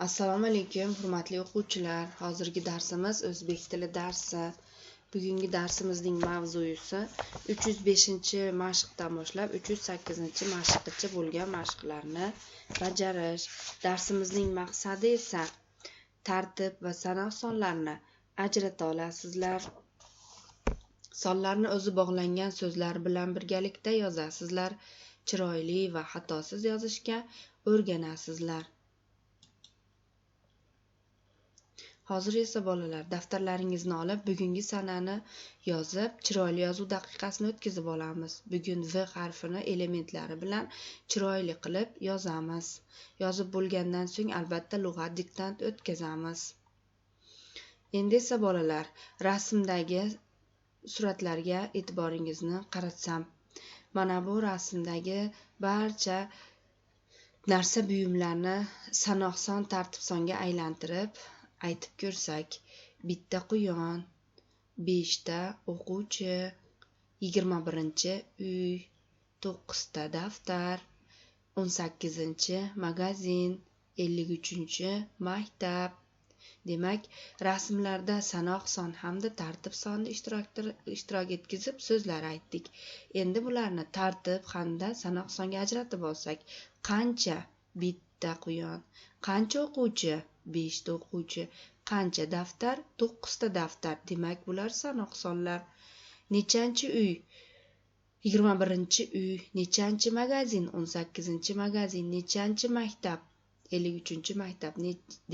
Assalomu alaykum, hurmatli o'quvchilar. Hozirgi darsimiz o'zbek tili darsi. Bugungi darsimizning mavzusi 305-mashqdan boshlab 308-mashqgacha bo'lgan mashqlarni bajarish. Darsimizning maqsadi esa tartib va sanoq sonlarni ajrata olasizlar. Sonlarni o'zi bog'langan so'zlar bilan birgalikda yozasizlar. Chiroyli va xatosiz yozishga o'rganasizlar. Hozir esa bolalar daftarlaringizni olib, bugungi sanani yozib, chiroyli yozuv daqiqasini o'tkazib olamiz. Bugun V harfini elementlari bilan chiroyli qilib yozamiz. Yozib bo'lgandan so'ng albatta lug'at diktant o'tkazamiz. Endi esa bolalar, rasmdagi suratlarga e'tiboringizni qaratsam, mana bu rasmdagi barcha narsa buyumlarni sanoq son, tartib songa aylantirib aytib ko'rsak, bitta quyon, 5 ta o'quvchi, 21-uy, 9 ta daftar, 18-magazin, 53-maktab. Demak, rasmlarda sanoq son hamda tartib sonni ishtirok etkizib so'zlar aytdik. Endi bularni tartib hamda sanoq songa ajratib olsak, qancha bitta quyon, qancha o'quvchi, 5 ta o'quvchi, qancha daftar, 9 ta daftar. Demak, bular sanoq sonlar. Nechanchi uy, 21-uy, nechanchi magazin, 18-magazin, nechanchi maktab, 53-maktab.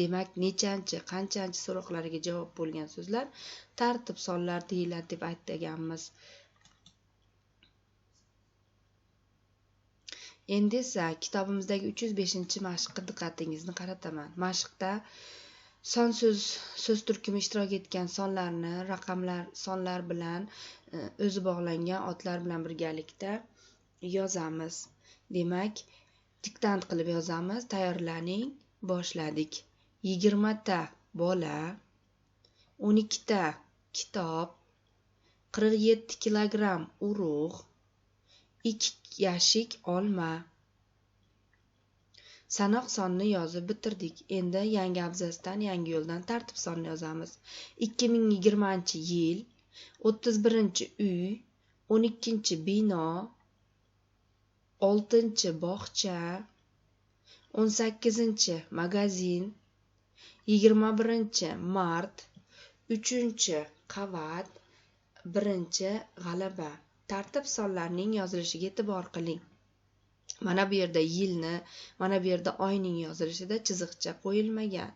Demak, nechanchi, qanchanchi so'roqlariga javob bo'lgan so'zlar tartib sonlar deyiladi deb aytganmiz. Endi esa kitobimizdagi 305-mashqqa diqqatingizni qarataman. Mashqda son so'z turkumi ishtirok etgan sonlarni raqamlar, sonlar bilan o'zi bog'langan otlar bilan birgalikda yozamiz. Demak, diktant qilib yozamiz. Tayyorlaning, boshladik. 20 ta bola, 12 ta kitob, 47 kilogramm urug', 2 yashik olma. Sanoq sonni yozib bitirdik. Endi yangi abzasdan, yangi yo'ldan tartib sonni yozamiz. 2020-yil, 31-uy, 12-bino, 6-bog'cha, 18-magazin, 21-mart, 3-qavat, 1-g'alaba. Tartib sonlarining yozilishiga e'tibor qiling. Mana bu yerda yilni, mana bu yerda oyning yozilishida chiziqcha qo'yilmagan.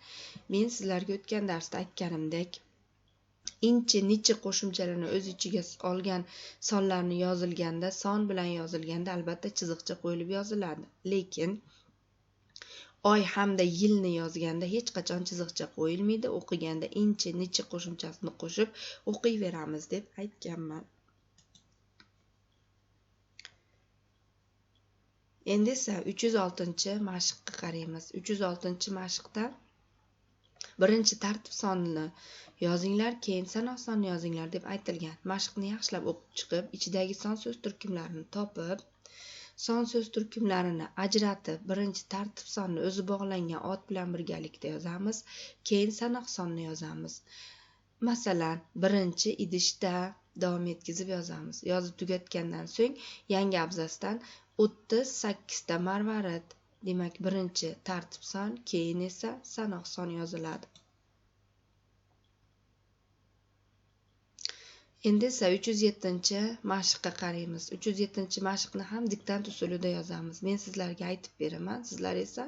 Men sizlarga o'tgan darsda aytganimdek, inchi, nechi qo'shimchalarini o'z ichiga olgan sonlarni yozilganda, son bilan yozilganda albatta chiziqcha qo'yilib yoziladi. Lekin oy hamda yilni yozganda hech qachon chiziqcha qo'yilmaydi. O'qiganda inchi, nechi qo'shimchasini qo'shib o'qiyveramiz deb aytganman. Endi esa 306-mashqqa qaraymiz. 306-mashqda birinchi tartib sonini yozinglar, keyin sanoq sonni yozinglar deb aytilgan. Mashqni yaxshilab o'qib chiqib, ichidagi son so'z turkumlarini topib, son so'z turkumlarini ajratib, birinchi tartib sonni o'zi bog'langan ot bilan birgalikda yozamiz, keyin sanoq sonni yozamiz. Masalan, birinchi idishda davom etkizib yozamiz. Yozib tugatgandan so'ng yangi abzasdan 38 ta marvarid. Demak, birinchi tartib son, keyin esa sanoq son yoziladi. Endi esa 307-mashqqa qaraymiz. 307-mashqni ham diktant usulida yozamiz. Men sizlarga aytib beraman, sizlar esa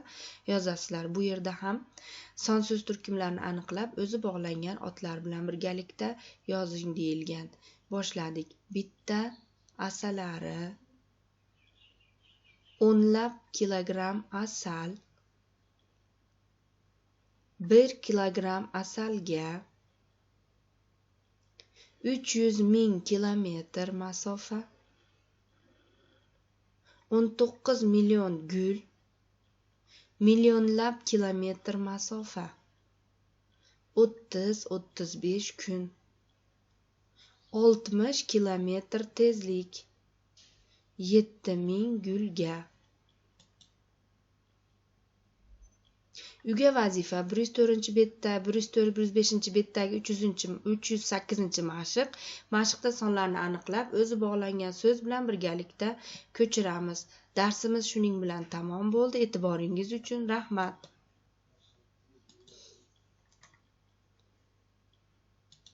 yozasizlar. Bu yerda ham son so'z turkumlarini aniqlab, o'zi bog'langan otlar bilan birgalikda yozing deyilgan. Boshladik. Bitta asalari, o'nlab kilogramm asal, 1 kilogramm asalga 300,000 kilometr masofa, 19 million gul, millionlab kilometr masofa, 30-35 kun, 60 kilometr tezlik, 7000 gulga. Uyga vazifa 104-betda, 104, 105-betdagi 308-mashq. Mashqda sonlarni aniqlab, o'zi bog'langan so'z bilan birgalikda ko'chiramiz. Darsimiz shuning bilan tamom bo'ldi. E'tiboringiz uchun rahmat.